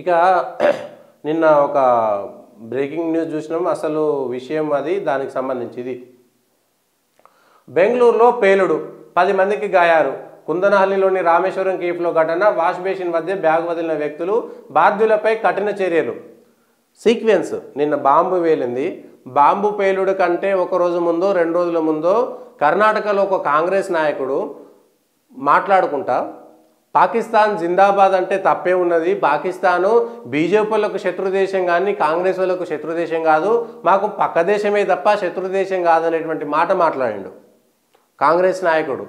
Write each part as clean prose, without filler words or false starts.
ఇక నిన్న ఒక బ్రేకింగ్ న్యూస్ చూసినాం. అసలు విషయం అది దానికి సంబంధించి బెంగళూరులో పేలుడు 10 మందికి గాయాలు. కుందనహల్లిలోని రామేశ్వరం కేఫ్లో ఘటన. వాష్ బేసిన్ మధ్య బ్యాగ్ వదిలిన వ్యక్తులు, బాధ్యులపై కఠిన చర్యలు. సీక్వెన్స్ నిన్న బాంబు వేలింది. బాంబు పేలుడు కంటే ఒక రోజు ముందో 2 రోజుల ముందో కర్ణాటకలో ఒక కాంగ్రెస్ నాయకుడు మాట్లాడుకుంటా పాకిస్తాన్ జిందాబాద్ అంటే తప్పే ఉన్నది, పాకిస్తాను బీజేపీలకు శత్రు దేశం కానీ కాంగ్రెస్ వాళ్ళకు శత్రు దేశం కాదు, మాకు పక్క దేశమే తప్ప శత్రు దేశం కాదనేటువంటి మాట మాట్లాడిండు కాంగ్రెస్ నాయకుడు.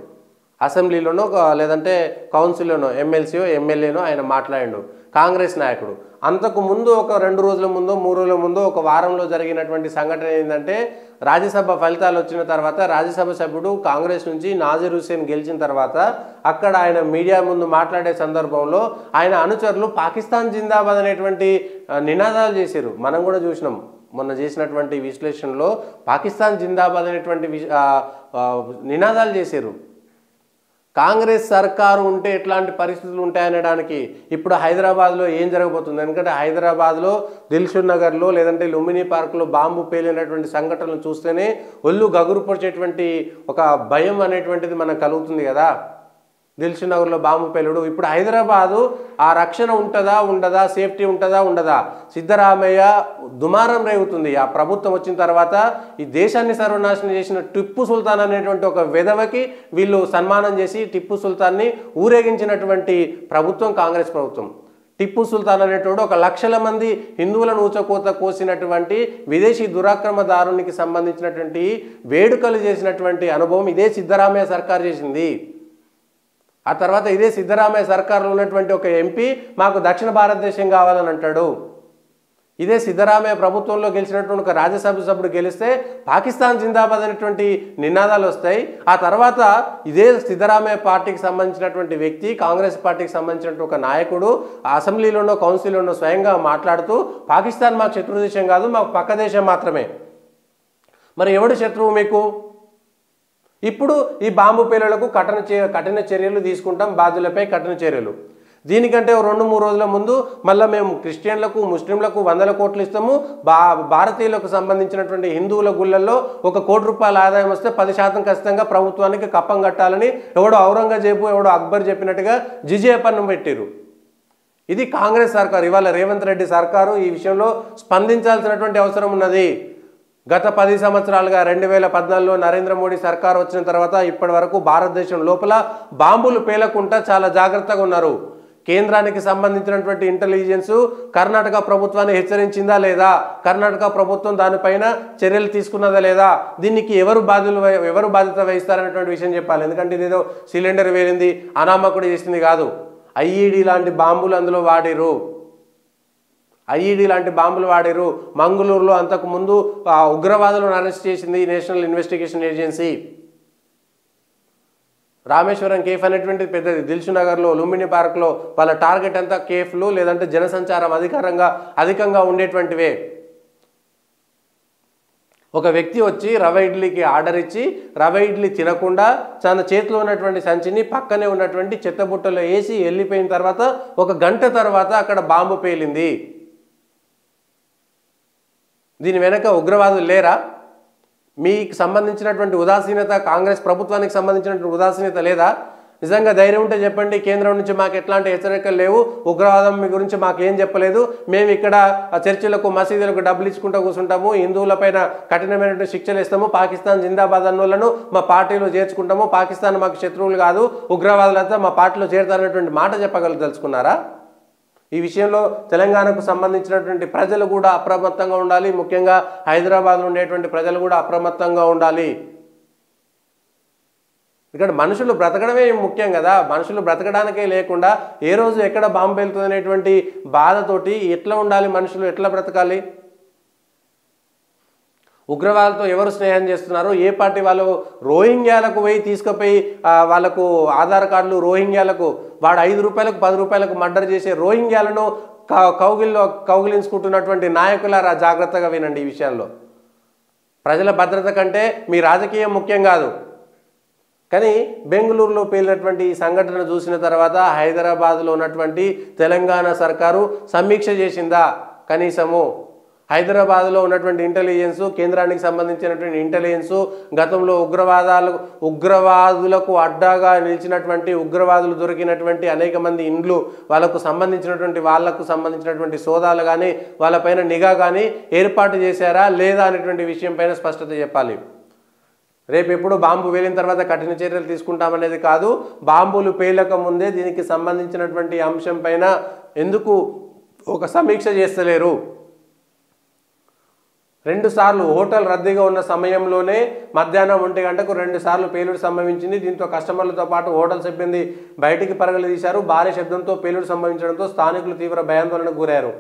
అసెంబ్లీలోనో లేదంటే కౌన్సిల్లోనో ఎమ్మెల్సీయో ఎమ్మెల్యేనో ఆయన మాట్లాడిండు కాంగ్రెస్ నాయకుడు. అంతకు ముందు ఒక 2 రోజుల ముందో 3 రోజుల ముందో ఒక వారంలో జరిగినటువంటి సంఘటన ఏంటంటే, రాజ్యసభ ఫలితాలు వచ్చిన తర్వాత రాజ్యసభ సభ్యుడు కాంగ్రెస్ నుంచి నాజీర్ హుసేన్ గెలిచిన తర్వాత అక్కడ ఆయన మీడియా ముందు మాట్లాడే సందర్భంలో ఆయన అనుచరులు పాకిస్తాన్ జిందాబాద్ అనేటువంటి నినాదాలు చేశారు. మనం కూడా చూసినాం మొన్న చేసినటువంటి విశ్లేషణలో పాకిస్తాన్ జిందాబాద్ అనేటువంటి నినాదాలు చేశారు. కాంగ్రెస్ సర్కారు ఉంటే ఎట్లాంటి పరిస్థితులు ఉంటాయనడానికి ఇప్పుడు హైదరాబాద్లో ఏం జరగబోతుంది? ఎందుకంటే హైదరాబాద్లో దిల్షుక్ నగర్లో లేదంటే లుంబినీ పార్క్లో బాంబు పేలినటువంటి సంఘటనలు చూస్తేనే ఒళ్ళు గగురుపరిచేటువంటి ఒక భయం అనేటువంటిది మనకు కలుగుతుంది కదా. దిల్షుక్ నగర్లో బాంబు పేలుడు. ఇప్పుడు హైదరాబాదు ఆ రక్షణ ఉంటుందా ఉండదా, సేఫ్టీ ఉంటుందా ఉండదా? సిద్ధరామయ్య దుమారం రేగుతుంది. ఆ ప్రభుత్వం వచ్చిన తర్వాత ఈ దేశాన్ని సర్వనాశనం చేసిన టిప్పు సుల్తాన్ అనేటువంటి ఒక విధవకి వీళ్ళు సన్మానం చేసి టిప్పు సుల్తాన్ని ఊరేగించినటువంటి ప్రభుత్వం కాంగ్రెస్ ప్రభుత్వం. టిప్పు సుల్తాన్ అనేటువంటి 1 లక్షల మంది హిందువులను ఊచకోత కోసినటువంటి విదేశీ దురాక్రమదారునికి సంబంధించినటువంటి వేడుకలు చేసినటువంటి అనుభవం ఇదే సిద్ధరామయ్య సర్కార్ చేసింది. ఆ తర్వాత ఇదే సిద్ధరామయ్య సర్కారులో ఉన్నటువంటి ఒక ఎంపీ మాకు దక్షిణ భారతదేశం కావాలని అంటాడు. ఇదే సిద్ధరామయ్య ప్రభుత్వంలో గెలిచినటువంటి ఒక రాజ్యసభ సభ్యుడు గెలిస్తే పాకిస్తాన్ జిందాబాద్ అనేటువంటి నినాదాలు వస్తాయి. ఆ తర్వాత ఇదే సిద్ధరామయ్య పార్టీకి సంబంధించినటువంటి వ్యక్తి, కాంగ్రెస్ పార్టీకి సంబంధించినటువంటి ఒక నాయకుడు అసెంబ్లీలోనో కౌన్సిల్లోనో స్వయంగా మాట్లాడుతూ పాకిస్తాన్ మాకు శత్రు దేశం కాదు, మాకు పక్క దేశం మాత్రమే. మరి ఎవడు శత్రువు మీకు? ఇప్పుడు ఈ బాంబు పేలులకు కఠిన చర్యలు తీసుకుంటాం, బాధ్యులపై కఠిన చర్యలు. దీనికంటే 2-3 రోజుల ముందు మళ్ళీ మేము క్రిస్టియన్లకు ముస్లింలకు 100 కోట్లు ఇస్తాము, భారతీయులకు సంబంధించినటువంటి హిందువుల గుళ్ళల్లో 1 కోటి రూపాయల ఆదాయం వస్తే 10% ఖచ్చితంగా ప్రభుత్వానికి కప్పం కట్టాలని ఎవడో ఔరంగజేబు ఎవడో అక్బర్ చెప్పినట్టుగా జిజియా పన్ను పెట్టిరు. ఇది కాంగ్రెస్ సర్కారు. ఇవాళ రేవంత్ రెడ్డి సర్కారు ఈ విషయంలో స్పందించాల్సినటువంటి అవసరం ఉన్నది. గత 10 సంవత్సరాలుగా 2014లో నరేంద్ర మోడీ సర్కారు వచ్చిన తర్వాత ఇప్పటి వరకు భారతదేశం లోపల బాంబులు పేలకుండా చాలా జాగ్రత్తగా ఉన్నారు. కేంద్రానికి సంబంధించినటువంటి ఇంటెలిజెన్స్ కర్ణాటక ప్రభుత్వాన్ని హెచ్చరించిందా లేదా, కర్ణాటక ప్రభుత్వం దానిపైన చర్యలు తీసుకున్నదా లేదా, దీనికి ఎవరు బాధ్యత వహిస్తారనేటువంటి విషయం చెప్పాలి. ఎందుకంటే ఇదేదో సిలిండర్ వేలింది అనామకుడు చేసింది కాదు. ఐఈడి లాంటి బాంబులు అందులో వాడిరు. ఐఈడి లాంటి బాంబులు వాడారు. మంగళూరులో అంతకుముందు ఉగ్రవాదులను అరెస్ట్ చేసింది national investigation agency. Rameswaram cafe అనేటువంటిది పెద్దది. దిల్షుక్ నగర్లో లుంబినీ పార్క్లో వాళ్ళ టార్గెట్ అంతా కేఫ్లు లేదంటే జనసంచారం అధికంగా ఉండేటువంటివే. ఒక వ్యక్తి వచ్చి రవ ఇడ్లీకి ఆర్డర్ ఇచ్చి రవ ఇడ్లీ తినకుండా తన చేతిలో ఉన్నటువంటి సంచిని పక్కనే ఉన్నటువంటి చెత్తబుట్టలో వేసి వెళ్ళిపోయిన తర్వాత 1 గంట తర్వాత అక్కడ బాంబు పేలింది. దీని వెనక ఉగ్రవాదులు లేరా? మీకు సంబంధించినటువంటి ఉదాసీనత, కాంగ్రెస్ ప్రభుత్వానికి సంబంధించినటువంటి ఉదాసీనత లేదా? నిజంగా ధైర్యం ఉంటే చెప్పండి, కేంద్రం నుంచి మాకు ఎట్లాంటి హెచ్చరికలు లేవు, ఉగ్రవాదం మీ గురించి మాకేం చెప్పలేదు, మేము ఇక్కడ చర్చిలకు మసీదులకు డబ్బులు ఇచ్చుకుంటూ కూర్చుంటాము, హిందువులపైన కఠినమైనటువంటి శిక్షలు ఇస్తాము, పాకిస్తాన్ జిందాబాద్ అన్నోళ్లను మా పార్టీలో చేర్చుకుంటాము, పాకిస్తాన్ మాకు శత్రువులు కాదు, ఉగ్రవాదులంతా మా పార్టీలో చేరుతారనేటువంటి మాట చెప్పగలుగుదలుచుకున్నారా? ఈ విషయంలో తెలంగాణకు సంబంధించినటువంటి ప్రజలు కూడా అప్రమత్తంగా ఉండాలి. ముఖ్యంగా హైదరాబాద్లో ఉండేటువంటి ప్రజలు కూడా అప్రమత్తంగా ఉండాలి. ఇక్కడ మనుషులు బ్రతకడమే ముఖ్యం కదా. మనుషులు బ్రతకడానికే లేకుండా ఏ రోజు ఎక్కడ బాంబు పేలుతుంది అనేటువంటి బాధతోటి ఎట్లా ఉండాలి, మనుషులు ఎట్లా బ్రతకాలి? ఉగ్రవాదులతో ఎవరు స్నేహం చేస్తున్నారు? ఏ పార్టీ వాళ్ళు? రోహింగ్యాలకు పోయి తీసుకుపోయి వాళ్ళకు ఆధార్ కార్డులు రోహింగ్యాలకు వాడు 5 రూపాయలకు 10 రూపాయలకు మర్డర్ చేసే రోహింగ్యాలను కౌగిలించుకుంటున్నటువంటి నాయకులారా జాగ్రత్తగా వినండి. ఈ విషయంలో ప్రజల భద్రత కంటే మీ రాజకీయం ముఖ్యం కాదు. కానీ బెంగళూరులో పేలినటువంటి ఈ సంఘటన చూసిన తర్వాత హైదరాబాద్లో ఉన్నటువంటి తెలంగాణ సర్కారు సమీక్ష చేసిందా? కనీసము హైదరాబాద్లో ఉన్నటువంటి ఇంటెలిజెన్స్, కేంద్రానికి సంబంధించినటువంటి ఇంటెలిజెన్స్ గతంలో ఉగ్రవాదులకు అడ్డాగా నిలిచినటువంటి ఉగ్రవాదులు దొరికినటువంటి అనేక మంది ఇండ్లు వాళ్ళకు సంబంధించినటువంటి సోదాలు కానీ వాళ్ళపైన నిఘా కానీ ఏర్పాటు చేశారా లేదా అనేటువంటి విషయం పైన స్పష్టత చెప్పాలి. రేపు ఎప్పుడు బాంబు పేలిన తర్వాత కఠిన చర్యలు తీసుకుంటామనేది కాదు, బాంబులు పేలక ముందే దీనికి సంబంధించినటువంటి అంశం పైన ఎందుకు ఒక సమీక్ష చేస్తలేరు? 2 సార్లు హోటల్ రద్దీగా ఉన్న సమయంలోనే మధ్యాహ్నం 1 గంటకు 2 సార్లు పేలుడు సంభవించింది. దీంతో కస్టమర్లతో పాటు హోటల్ సిబ్బంది బయటికి పరుగులు తీశారు. భారీ శబ్దంతో పేలుడు సంభవించడంతో స్థానికులు తీవ్ర భయాందోళనకు గురయ్యారు.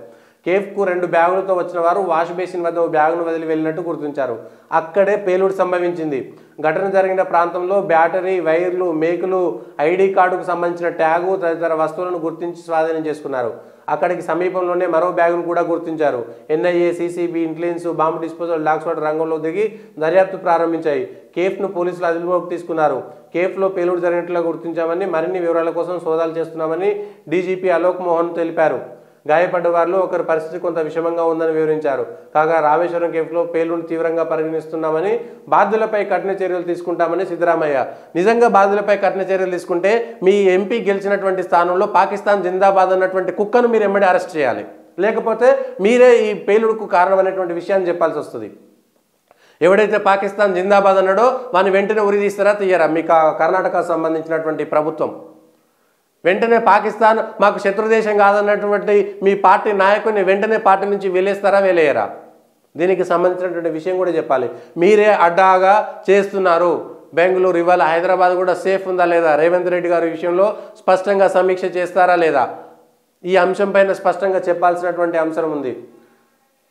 కేఫ్కు 2 బ్యాగులతో వచ్చిన వారు వాష్ బేసిన్ వద్ద ఓ బ్యాగును వదిలి వెళ్ళినట్టు గుర్తించారు. అక్కడే పేలుడు సంభవించింది. ఘటన జరిగిన ప్రాంతంలో బ్యాటరీ, వైర్లు, మేకులు, ఐడి కార్డుకు సంబంధించిన ట్యాగు తదితర వస్తువులను గుర్తించి స్వాధీనం చేసుకున్నారు. అక్కడికి సమీపంలోనే మరో బ్యాగును కూడా గుర్తించారు. NIA, CCB, intelligence, bomb disposal dogs రంగంలో దిగి దర్యాప్తు ప్రారంభించాయి. కేఫ్ను పోలీసులు అదుపులోకి తీసుకున్నారు. కేఫ్లో పేలుడు జరిగినట్లుగా గుర్తించామని, మరిన్ని వివరాల కోసం సోదాలు చేస్తున్నామని డీజీపీ అలోక్ మోహన్ తెలిపారు. గాయపడ్డ వారిలో ఒకరి పరిస్థితి కొంత విషమంగా ఉందని వివరించారు. కాగా రామేశ్వరం కేఫ్లో పేలుడును తీవ్రంగా పరిగణిస్తున్నామని, బాధ్యులపై కఠిన చర్యలు తీసుకుంటామని సిద్ధరామయ్య. నిజంగా బాధ్యులపై కఠిన చర్యలు తీసుకుంటే మీ ఎంపీ గెలిచినటువంటి స్థానంలో పాకిస్తాన్ జిందాబాద్ అన్నటువంటి కుక్కను మీరు ఎమ్మడి అరెస్ట్ చేయాలి, లేకపోతే మీరే ఈ పేలుడుకు కారణమైనటువంటి విషయాన్ని చెప్పాల్సి వస్తుంది. ఎవడైతే పాకిస్తాన్ జిందాబాద్ అన్నాడో వాని వెంటనే ఉరి తీస్తారా తీయరా మీ కర్ణాటకకు సంబంధించినటువంటి ప్రభుత్వం? వెంటనే పాకిస్తాన్ మాకు శత్రుదేశం కాదన్నటువంటి మీ పార్టీ నాయకుడిని వెంటనే పార్టీ నుంచి వెళ్ళేస్తారా వెళ్ళేయరా? దీనికి సంబంధించినటువంటి విషయం కూడా చెప్పాలి. మీరే అడ్డాగా చేస్తున్నారు. బెంగళూరు ఇవాళ హైదరాబాద్ కూడా సేఫ్ ఉందా లేదా? రేవంత్ రెడ్డి గారి విషయంలో స్పష్టంగా సమీక్ష చేస్తారా లేదా? ఈ అంశం పైన స్పష్టంగా చెప్పాల్సినటువంటి అవసరం ఉంది.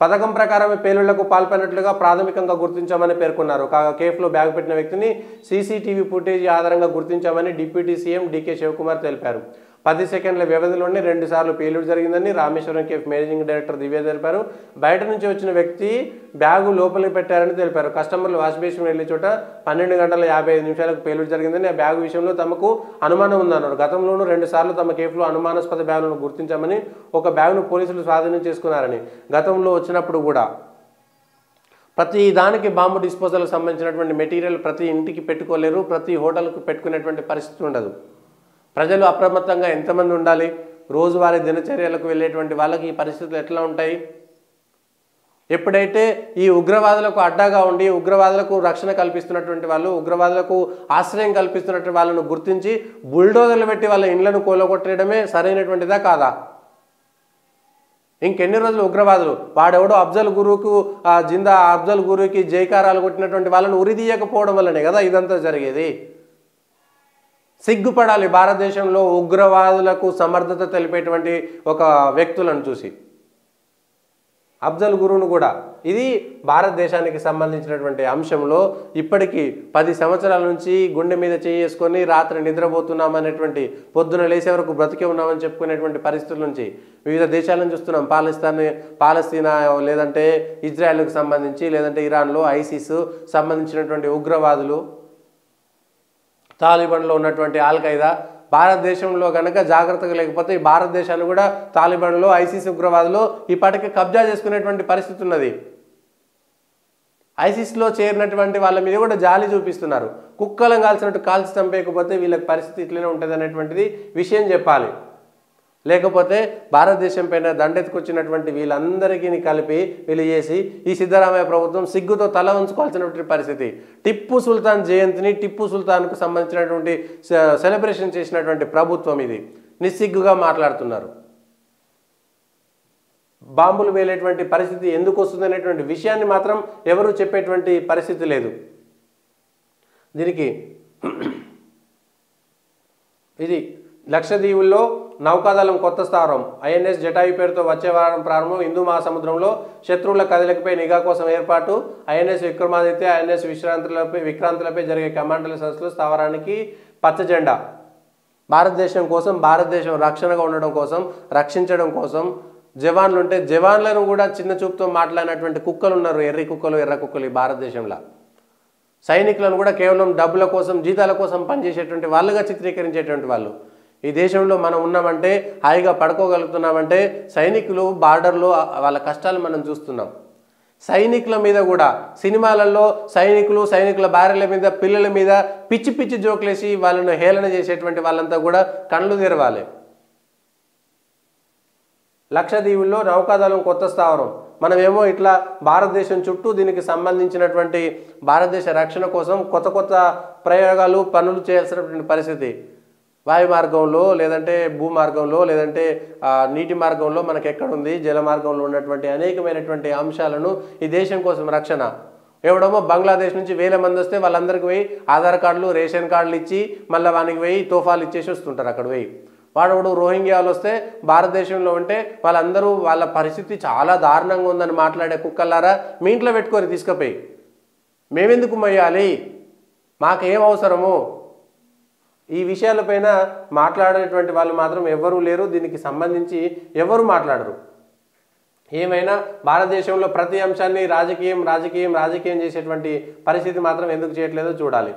పథకం ప్రకారమే పేలుళ్లకు పాల్పడినట్లుగా ప్రాథమికంగా గుర్తించామని పేర్కొన్నారు. కాగా కేఫ్లో బ్యాగ్ పెట్టిన వ్యక్తిని సీసీటీవీ ఫుటేజీ ఆధారంగా గుర్తించామని డిప్యూటీ సీఎం డీకే శివకుమార్ తెలిపారు. 10 సెకండ్ల వ్యవధిలోనే 2 సార్లు పేలుడు జరిగిందని రామేశ్వరం కేఫ్ మేనేజింగ్ డైరెక్టర్ దివ్య తెలిపారు. బయట నుంచి వచ్చిన వ్యక్తి బ్యాగు లోపలికి పెట్టారని తెలిపారు. కస్టమర్లు వాష్ బేసిన్ వెళ్లే చోట 12 గంటల 55 నిమిషాలకు పేలుడు జరిగిందని, ఆ బ్యాగు విషయంలో తమకు అనుమానం ఉందన్నారు. గతంలోనూ 2 సార్లు తమ కేఫ్లో అనుమానాస్పద బ్యాగులను గుర్తించామని, ఒక బ్యాగును పోలీసులు స్వాధీనం చేసుకున్నారని, గతంలో వచ్చినప్పుడు కూడా ప్రతి దానికి బాంబు డిస్పోజల్కి సంబంధించినటువంటి మెటీరియల్ ప్రతి ఇంటికి పెట్టుకోలేరు, ప్రతి హోటల్కు పెట్టుకునేటువంటి పరిస్థితి ఉండదు. ప్రజలు అప్రమత్తంగా ఎంతమంది ఉండాలి? రోజువారీ దినచర్యలకు వెళ్ళేటువంటి వాళ్ళకి ఈ పరిస్థితులు ఎట్లా ఉంటాయి? ఎప్పుడైతే ఈ ఉగ్రవాదులకు అడ్డాగా ఉండి ఉగ్రవాదులకు రక్షణ కల్పిస్తున్నటువంటి వాళ్ళు, ఉగ్రవాదులకు ఆశ్రయం కల్పిస్తున్నటువంటి వాళ్ళను గుర్తించి బుల్డోజర్లు పెట్టి వాళ్ళ ఇండ్లను కూలగొట్టడమే సరైనటువంటిదా కాదా? ఇంకెన్ని రోజులు ఉగ్రవాదులు వాడెవడో అఫ్జల్ గురుకి జైకారాలు కొట్టినటువంటి వాళ్ళను ఉరిదీయకపోవడం వల్లనే కదా ఇదంతా జరిగేది. సిగ్గుపడాలి భారతదేశంలో ఉగ్రవాదులకు సమర్థత తెలిపేటువంటి ఒక వ్యక్తులను చూసి. అఫ్జల్ గురును కూడా ఇది భారతదేశానికి సంబంధించినటువంటి అంశంలో ఇప్పటికీ 10 సంవత్సరాల నుంచి గుండె మీద చేసుకొని రాత్రి నిద్రపోతున్నామనేటువంటి, పొద్దున లేసే వరకు బ్రతికే ఉన్నామని చెప్పుకునేటువంటి పరిస్థితుల నుంచి వివిధ దేశాలను చూస్తున్నాం. పాలస్తీనా లేదంటే ఇజ్రాయెల్కు సంబంధించి, లేదంటే ఇరాన్లో ఐసిస్ సంబంధించినటువంటి ఉగ్రవాదులు, తాలిబాన్లో ఉన్నటువంటి ఆల్-ఖైదా. భారతదేశంలో కనుక జాగ్రత్తగా లేకపోతే ఈ భారతదేశాన్ని కూడా తాలిబాన్లో, ఐసిస్ ఉగ్రవాదులు ఇప్పటికే కబ్జా చేసుకునేటువంటి పరిస్థితి ఉన్నది. ఐసిస్లో చేరినటువంటి వాళ్ళ మీద కూడా జాలి చూపిస్తున్నారు. కుక్కలను కాల్చినట్టు కాల్చి చంపేయకపోతే వీళ్ళకి పరిస్థితి ఇట్లనే ఉంటుంది అనేటువంటిది విషయం చెప్పాలి. లేకపోతే భారతదేశం పైన దండెత్తుకొచ్చినటువంటి వీళ్ళందరికీ కలిపి వీళ్ళు చేసి ఈ సిద్ధరామయ్య ప్రభుత్వం సిగ్గుతో తల ఉంచుకోవాల్సినటువంటి పరిస్థితి. టిప్పు సుల్తాన్ జయంతిని, టిప్పు సుల్తాన్కు సంబంధించినటువంటి సెలబ్రేషన్ చేసినటువంటి ప్రభుత్వం ఇది. నిస్సిగ్గుగా మాట్లాడుతున్నారు. బాంబులు వేలేటువంటి పరిస్థితి ఎందుకు వస్తుంది అనేటువంటి విషయాన్ని మాత్రం ఎవరు చెప్పేటువంటి పరిస్థితి లేదు. దీనికి ఇది లక్షద్వీపుల్లో నౌకాదళం కొత్త స్థావరం ఐఎన్ఎస్ జటాయు పేరుతో వచ్చే వారం ప్రారంభం. హిందూ మహాసముద్రంలో శత్రువుల కదలికపై నిఘా కోసం ఏర్పాటు. ఐఎన్ఎస్ విక్రమాదిత్య, ఐఎన్ఎస్ విక్రాంతులపై జరిగే కమాండర్ల సదస్సులో స్థావరానికి పచ్చ జెండా. భారతదేశం కోసం, భారతదేశం రక్షణగా ఉండడం కోసం, రక్షించడం కోసం జవాన్లు ఉంటే జవాన్లను కూడా చిన్న చూపుతో మాట్లాడినటువంటి కుక్కలు ఉన్నారు. ఎర్రి కుక్కలు, ఎర్ర కుక్కలు ఈ భారతదేశంలో. సైనికులను కూడా కేవలం డబ్బుల కోసం జీతాల కోసం పనిచేసేటువంటి వాళ్ళుగా చిత్రీకరించేటువంటి వాళ్ళు. ఈ దేశంలో మనం ఉన్నామంటే హాయిగా పడుకోగలుగుతున్నామంటే సైనికులు బార్డర్లో వాళ్ళ కష్టాలు మనం చూస్తున్నాం. సైనికుల మీద కూడా సినిమాలలో సైనికుల భార్యల మీద పిల్లల మీద పిచ్చి పిచ్చి జోకులేసి వాళ్ళను హేళన చేసేటువంటి వాళ్ళంతా కూడా కళ్ళు తెరవాలి. లక్షద్వీపుల్లో నౌకాదళం కొత్త స్థావరం. మనమేమో ఇట్లా భారతదేశం చుట్టూ దీనికి సంబంధించినటువంటి భారతదేశ రక్షణ కోసం కొత్త కొత్త ప్రయోగాలు పనులు చేయాల్సినటువంటి పరిస్థితి. వాయు మార్గంలో లేదంటే భూమార్గంలో లేదంటే నీటి మార్గంలో మనకు ఎక్కడుంది, జల మార్గంలో ఉన్నటువంటి అనేకమైనటువంటి అంశాలను ఈ దేశం కోసం రక్షణ. ఎవడమో బంగ్లాదేశ్ నుంచి 1000 మంది వస్తే వాళ్ళందరికీ పోయి ఆధార్ కార్డులు రేషన్ కార్డులు ఇచ్చి మళ్ళీ వానికి పోయి తోఫాలు ఇచ్చేసి వస్తుంటారు. అక్కడ పోయి వాడు రోహింగ్యాలు వస్తే భారతదేశంలో ఉంటే వాళ్ళందరూ వాళ్ళ పరిస్థితి చాలా దారుణంగా ఉందని మాట్లాడే కుక్కలారా మీ ఇంట్లో పెట్టుకొని తీసుకుపోయి మేమెందుకు మొయ్యాలి, మాకేం అవసరము? ఈ విషయాలపైన మాట్లాడేటువంటి వాళ్ళు మాత్రం ఎవరూ లేరు. దీనికి సంబంధించి ఎవరు మాట్లాడరు. ఏమైనా భారతదేశంలో ప్రతి అంశాన్ని రాజకీయం చేసేటువంటి పరిస్థితి మాత్రం ఎందుకు చేయట్లేదో చూడాలి.